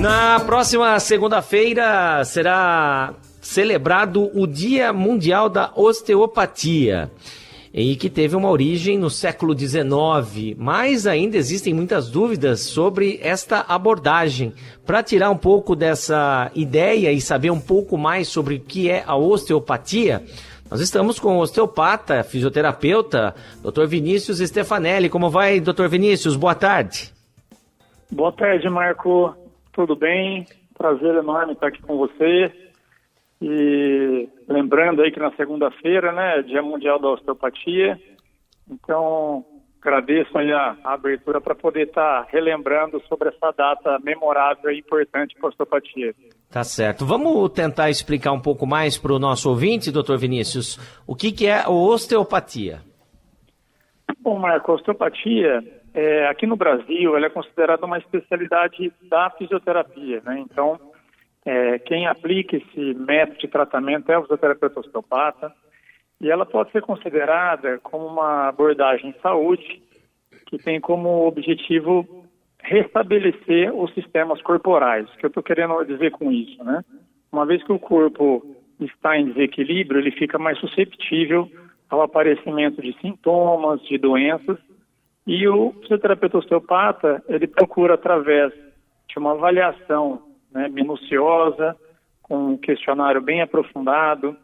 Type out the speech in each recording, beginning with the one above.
Na próxima segunda-feira será celebrado o Dia Mundial da Osteopatia, e que teve uma origem no século XIX, mas ainda existem muitas dúvidas sobre esta abordagem. Para tirar um pouco dessa ideia e saber um pouco mais sobre o que é a osteopatia, nós estamos com o osteopata, fisioterapeuta, Dr. Vinícius Stefanelli. Como vai, Dr. Vinícius? Boa tarde. Boa tarde, Marco. Tudo bem? Prazer enorme estar aqui com você. E lembrando aí que na segunda-feira, né, Dia Mundial da Osteopatia. Então, agradeço aí a abertura para poder estar relembrando sobre essa data memorável e importante para a osteopatia. Tá certo. Vamos tentar explicar um pouco mais para o nosso ouvinte, doutor Vinícius, o que é a osteopatia? Bom, Marco, a osteopatia, aqui no Brasil, ela é considerada uma especialidade da fisioterapia, né? Então, quem aplica esse método de tratamento é o fisioterapeuta osteopata, e ela pode ser considerada como uma abordagem em saúde que tem como objetivo restabelecer os sistemas corporais. O que eu estou querendo dizer com isso, né? Uma vez que o corpo está em desequilíbrio, ele fica mais suscetível ao aparecimento de sintomas, de doenças, e o fisioterapeuta osteopata, ele procura através de uma avaliação, né, minuciosa, com um questionário bem aprofundado,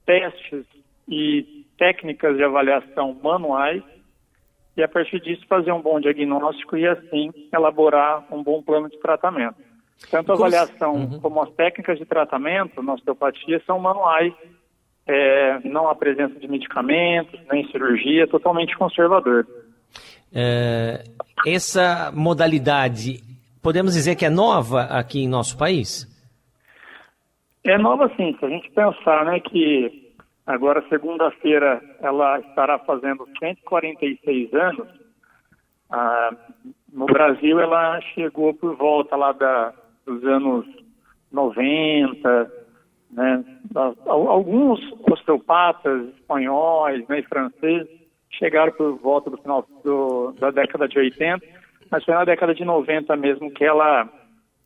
testes e técnicas de avaliação manuais, e a partir disso fazer um bom diagnóstico e assim elaborar um bom plano de tratamento. Tanto a avaliação como as técnicas de tratamento na osteopatia são manuais, não há presença de medicamentos, nem cirurgia, totalmente conservador. Essa modalidade, podemos dizer que é nova aqui em nosso país? É nova sim, se a gente pensar, né, que agora segunda-feira ela estará fazendo 146 anos, no Brasil ela chegou por volta lá dos anos 90, né, alguns osteopatas espanhóis, né, e franceses chegaram por volta do final da década de 80, mas foi na década de 90 mesmo que ela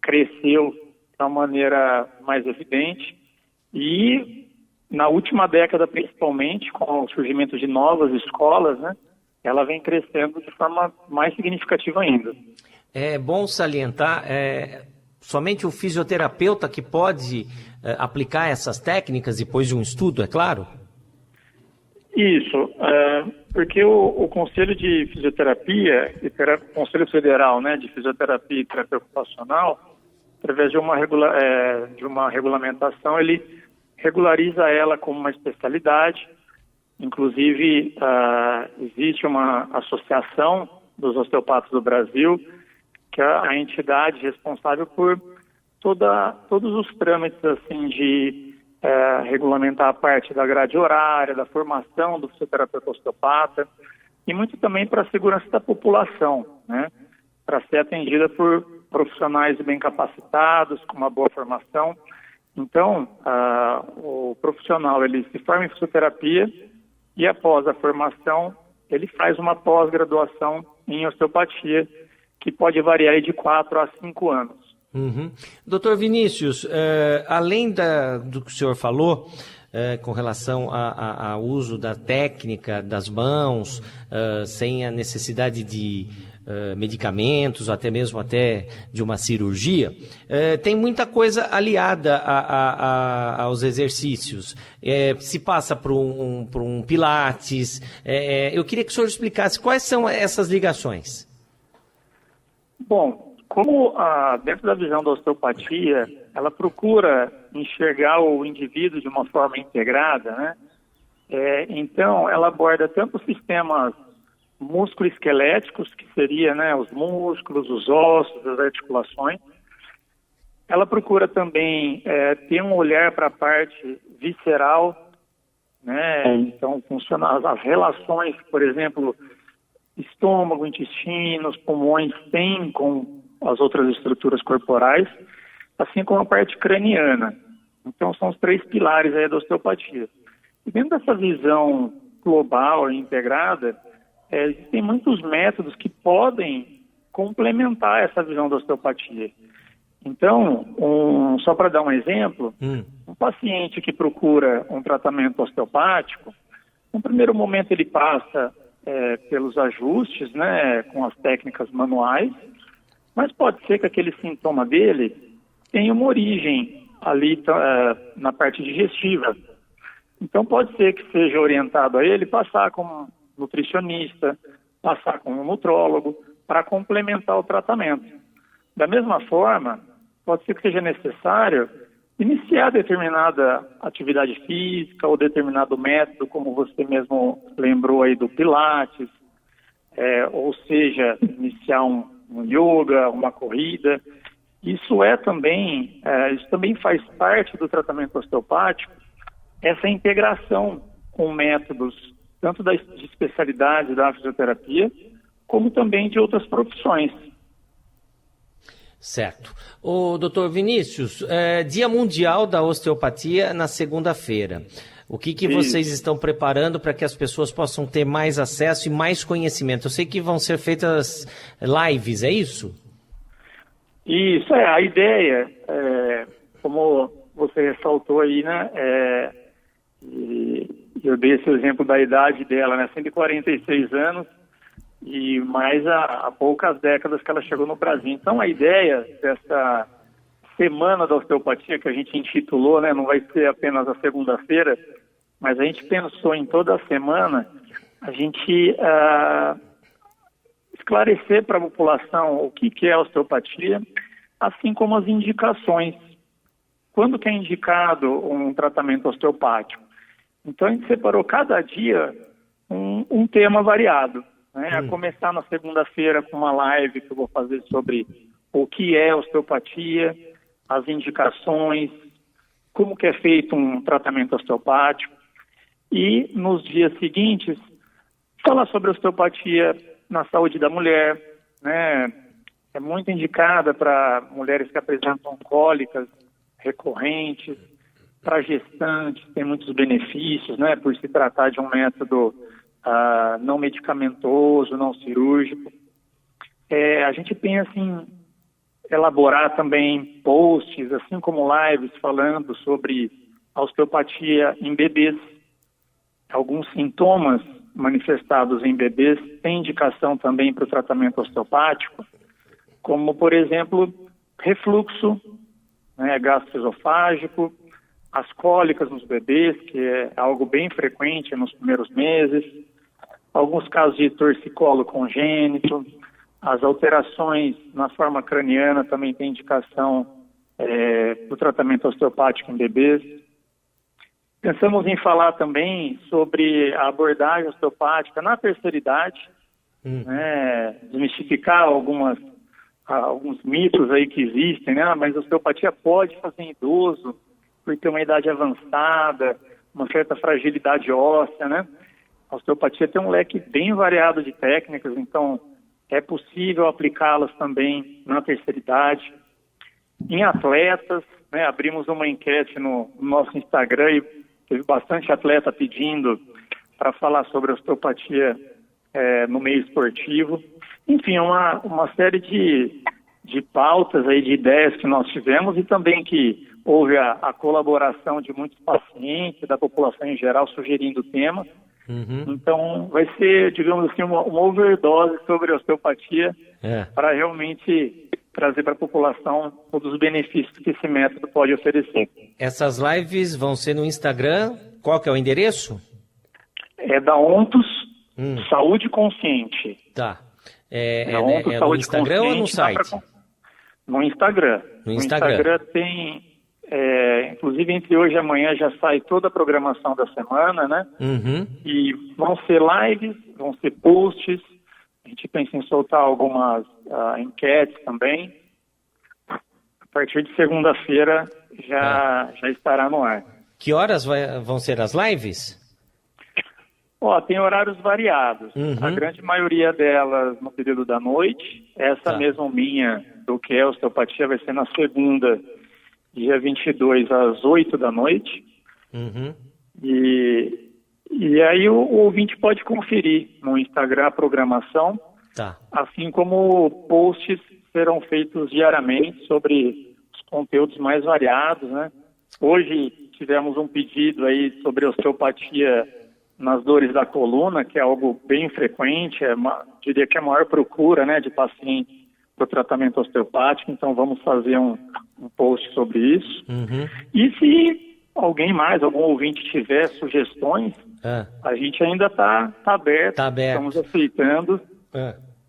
cresceu de uma maneira mais evidente. E na última década, principalmente, com o surgimento de novas escolas, né, ela vem crescendo de forma mais significativa ainda. É bom salientar, somente o fisioterapeuta que pode aplicar essas técnicas depois de um estudo, é claro? Isso, porque o Conselho de Fisioterapia, o Conselho Federal, né, de Fisioterapia e Terapia Ocupacional, através de uma regulamentação, ele regulariza ela como uma especialidade. Inclusive, existe uma associação dos osteopatas do Brasil, que é a entidade responsável por todos os trâmites assim, de regulamentar a parte da grade horária, da formação do fisioterapeuta osteopata, e muito também para a segurança da população, né? Para ser atendida por profissionais bem capacitados, com uma boa formação. Então, o profissional ele se forma em fisioterapia e após a formação ele faz uma pós-graduação em osteopatia, que pode variar de 4 a 5 anos. Doutor Vinícius, além do que o senhor falou, com relação ao uso da técnica das mãos, sem a necessidade de medicamentos, até mesmo de uma cirurgia, tem muita coisa aliada aos exercícios. Se passa por um pilates. Eu queria que o senhor explicasse quais são essas ligações. Bom, como dentro da visão da osteopatia, ela procura enxergar o indivíduo de uma forma integrada, né? Então, ela aborda tanto os sistemas músculo-esqueléticos, que seria, né, os músculos, os ossos, as articulações. Ela procura também ter um olhar para a parte visceral, né? Então, funciona as relações, por exemplo, estômago, intestinos, pulmões têm com as outras estruturas corporais, assim como a parte craniana. Então, são os 3 pilares aí da osteopatia. E dentro dessa visão global e integrada, existem muitos métodos que podem complementar essa visão da osteopatia. Então, só para dar um exemplo, um paciente que procura um tratamento osteopático, no primeiro momento ele passa pelos ajustes, né, com as técnicas manuais, mas pode ser que aquele sintoma dele tenha uma origem ali na parte digestiva. Então pode ser que seja orientado a ele passar com um nutricionista, passar com um nutrólogo, para complementar o tratamento. Da mesma forma, pode ser que seja necessário iniciar determinada atividade física ou determinado método, como você mesmo lembrou aí do Pilates, ou seja, iniciar um yoga, uma corrida. Isso também faz parte do tratamento osteopático, essa integração com métodos tanto de especialidade da fisioterapia, como também de outras profissões. Certo. O doutor Vinícius, Dia Mundial da Osteopatia na segunda-feira. O que vocês estão preparando para que as pessoas possam ter mais acesso e mais conhecimento? Eu sei que vão ser feitas lives, é isso? Isso, a ideia, como você ressaltou aí, né, eu dei esse exemplo da idade dela, né, 146 anos, e mais há poucas décadas que ela chegou no Brasil. Então, a ideia dessa Semana da Osteopatia, que a gente intitulou, né, não vai ser apenas a segunda-feira, mas a gente pensou em toda a semana, a gente esclarecer para a população o que é a osteopatia, assim como as indicações. Quando que é indicado um tratamento osteopático? Então, a gente separou cada dia um tema variado. A começar na segunda-feira com uma live que eu vou fazer sobre o que é osteopatia, as indicações, como que é feito um tratamento osteopático. E nos dias seguintes, falar sobre osteopatia na saúde da mulher, né? É muito indicada para mulheres que apresentam cólicas recorrentes, para gestantes, tem muitos benefícios, né? Por se tratar de um método não medicamentoso, não cirúrgico. A gente pensa em elaborar também posts, assim como lives, falando sobre a osteopatia em bebês. Alguns sintomas manifestados em bebês têm indicação também para o tratamento osteopático, como, por exemplo, refluxo, né, gastroesofágico, as cólicas nos bebês, que é algo bem frequente nos primeiros meses, alguns casos de torcicolo congênito, as alterações na forma craniana também têm indicação do tratamento osteopático em bebês. Pensamos em falar também sobre a abordagem osteopática na terceira idade, né, desmistificar alguns mitos aí que existem, né, mas a osteopatia pode fazer em idoso, por ter uma idade avançada, uma certa fragilidade óssea, né? A osteopatia tem um leque bem variado de técnicas, então é possível aplicá-las também na terceira idade. Em atletas, né, abrimos uma enquete no nosso Instagram e teve bastante atleta pedindo para falar sobre osteopatia no meio esportivo. Enfim, uma série de pautas aí, de ideias que nós tivemos e também que houve a colaboração de muitos pacientes, da população em geral, sugerindo o tema. Então, vai ser, digamos assim, uma overdose sobre a osteopatia para realmente trazer para a população todos os benefícios que esse método pode oferecer. Essas lives vão ser no Instagram. Qual que é o endereço? É da Ontos Saúde Consciente. Tá. No Instagram ou no site? No Instagram. No Instagram. No Instagram tem... inclusive entre hoje e amanhã já sai toda a programação da semana, né? E vão ser lives, vão ser posts, a gente pensa em soltar algumas enquetes também. A partir de segunda-feira já estará no ar. Que horas vão ser as lives? Tem horários variados. A grande maioria delas no período da noite. Essa mesma minha, do que é osteopatia, vai ser na segunda, dia 22, às 8 da noite. E aí o ouvinte pode conferir no Instagram a programação, assim como posts serão feitos diariamente sobre conteúdos mais variados, né? Hoje tivemos um pedido aí sobre osteopatia nas dores da coluna, que é algo bem frequente, diria que é a maior procura, né, de pacientes para o tratamento osteopático, então vamos fazer um post sobre isso. E se alguém mais, algum ouvinte tiver sugestões, a gente ainda está aberto, estamos aceitando.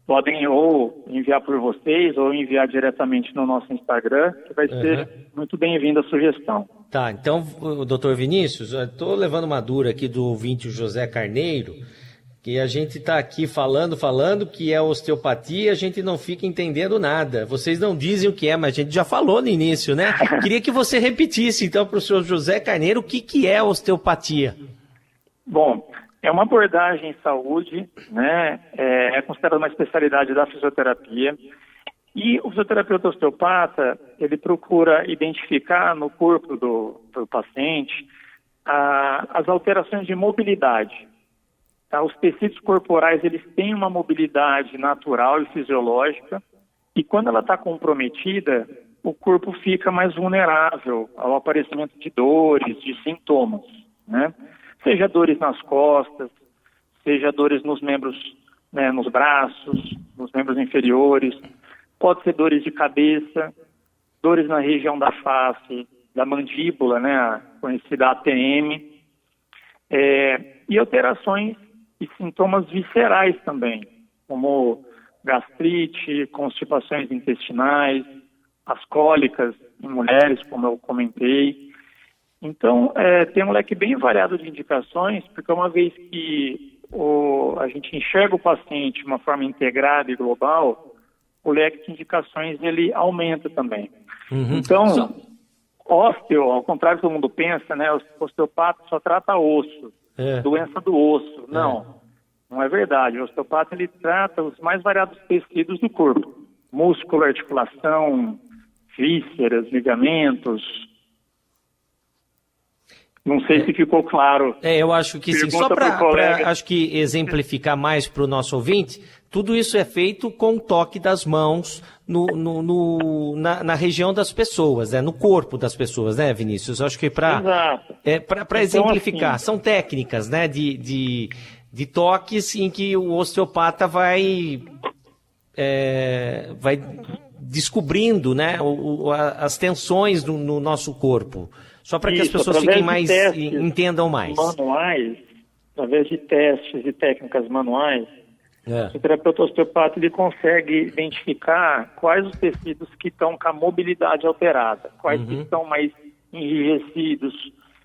Podem ou enviar por vocês ou enviar diretamente no nosso Instagram, que vai ser muito bem-vinda a sugestão. Tá, então, doutor Vinícius, eu estou levando uma dura aqui do ouvinte José Carneiro, que a gente está aqui falando que é osteopatia, a gente não fica entendendo nada. Vocês não dizem o que é, mas a gente já falou no início, né? Queria que você repetisse, então, para o senhor José Carneiro, o que é osteopatia? Bom, é uma abordagem em saúde, né? É considerada uma especialidade da fisioterapia. E o fisioterapeuta osteopata, ele procura identificar no corpo do paciente as alterações de mobilidade. Tá? Os tecidos corporais, eles têm uma mobilidade natural e fisiológica, e quando ela está comprometida, o corpo fica mais vulnerável ao aparecimento de dores, de sintomas, né? Seja dores nas costas, seja dores nos membros, né, nos braços, nos membros inferiores, pode ser dores de cabeça, dores na região da face, da mandíbula, né, a conhecida ATM, e alterações e sintomas viscerais também, como gastrite, constipações intestinais, as cólicas em mulheres, como eu comentei. Então, tem um leque bem variado de indicações, porque uma vez que a gente enxerga o paciente de uma forma integrada e global, o leque de indicações ele aumenta também. Então, ósteo, ao contrário do que todo mundo pensa, né, o osteopata só trata osso, doença do osso. Não é verdade. O osteopata ele trata os mais variados tecidos do corpo: músculo, articulação, vísceras, ligamentos. Não sei se ficou claro. Eu acho que sim. Só para acho que exemplificar mais para o nosso ouvinte, tudo isso é feito com o toque das mãos na região das pessoas, no corpo das pessoas, né, Vinícius? Eu acho que para exemplificar, assim, são técnicas, né, de toques em que o osteopata vai descobrindo, né, as tensões no nosso corpo. Só para que as pessoas fiquem mais, entendam mais. Manuais, através de testes e técnicas manuais, o terapeuta osteopata ele consegue identificar quais os tecidos que estão com a mobilidade alterada, quais que estão mais enrijecidos,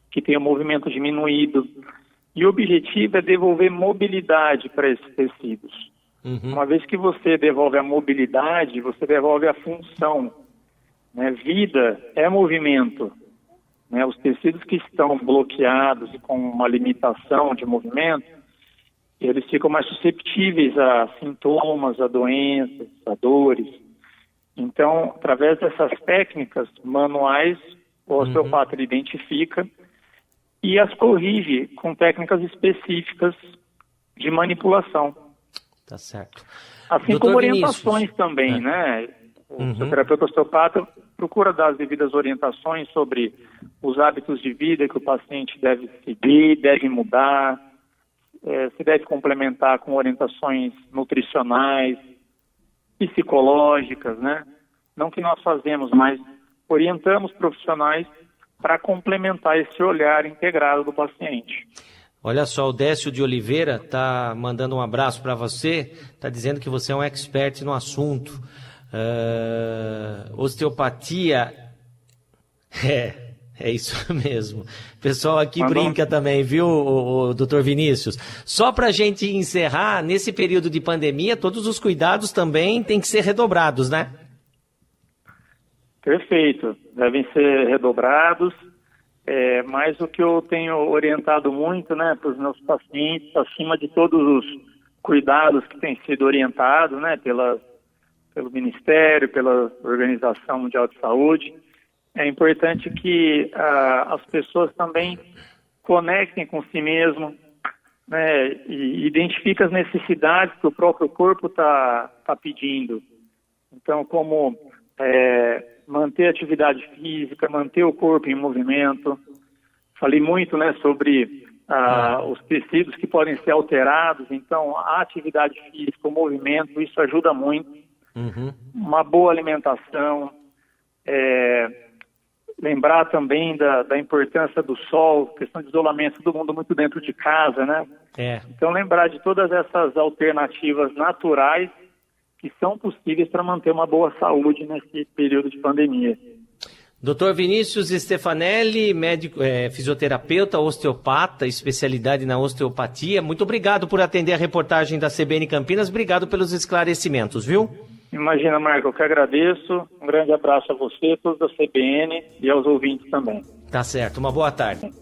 que têm o movimento diminuído. E o objetivo é devolver mobilidade para esses tecidos. Uma vez que você devolve a mobilidade, você devolve a função. Né? Vida é movimento. Né, os tecidos que estão bloqueados e com uma limitação de movimento, eles ficam mais susceptíveis a sintomas, a doenças, a dores. Então, através dessas técnicas manuais, o osteopata ele identifica e as corrige com técnicas específicas de manipulação. Tá certo. Assim Doutor como orientações Vinícius também, né? O terapeuta osteopata procura dar as devidas orientações sobre os hábitos de vida que o paciente deve seguir, deve mudar, se deve complementar com orientações nutricionais, psicológicas, né? Não que nós fazemos, mas orientamos profissionais para complementar esse olhar integrado do paciente. Olha só, o Décio de Oliveira está mandando um abraço para você, está dizendo que você é um expert no assunto. Osteopatia, é isso mesmo. O pessoal aqui brinca também, viu, o doutor Vinícius? Só para a gente encerrar, nesse período de pandemia, todos os cuidados também têm que ser redobrados, né? Perfeito, devem ser redobrados, mas o que eu tenho orientado muito, né, para os meus pacientes, acima de todos os cuidados que têm sido orientados, né, pelo Ministério, pela Organização Mundial de Saúde, é importante que as pessoas também conectem com si mesmo, né, e identifiquem as necessidades que o próprio corpo está pedindo. Então, como manter a atividade física, manter o corpo em movimento. Falei muito, né, sobre os tecidos que podem ser alterados, então a atividade física, o movimento, isso ajuda muito. Uma boa alimentação, lembrar também da importância do sol, questão de isolamento, todo mundo muito dentro de casa, né? Então lembrar de todas essas alternativas naturais que são possíveis para manter uma boa saúde nesse período de pandemia. Dr. Vinícius Stefanelli, médico, fisioterapeuta, osteopata, especialidade na osteopatia. Muito obrigado por atender a reportagem da CBN Campinas. Obrigado pelos esclarecimentos, viu? Imagina, Marco, eu que agradeço. Um grande abraço a você, todos da CBN e aos ouvintes também. Tá certo. Uma boa tarde.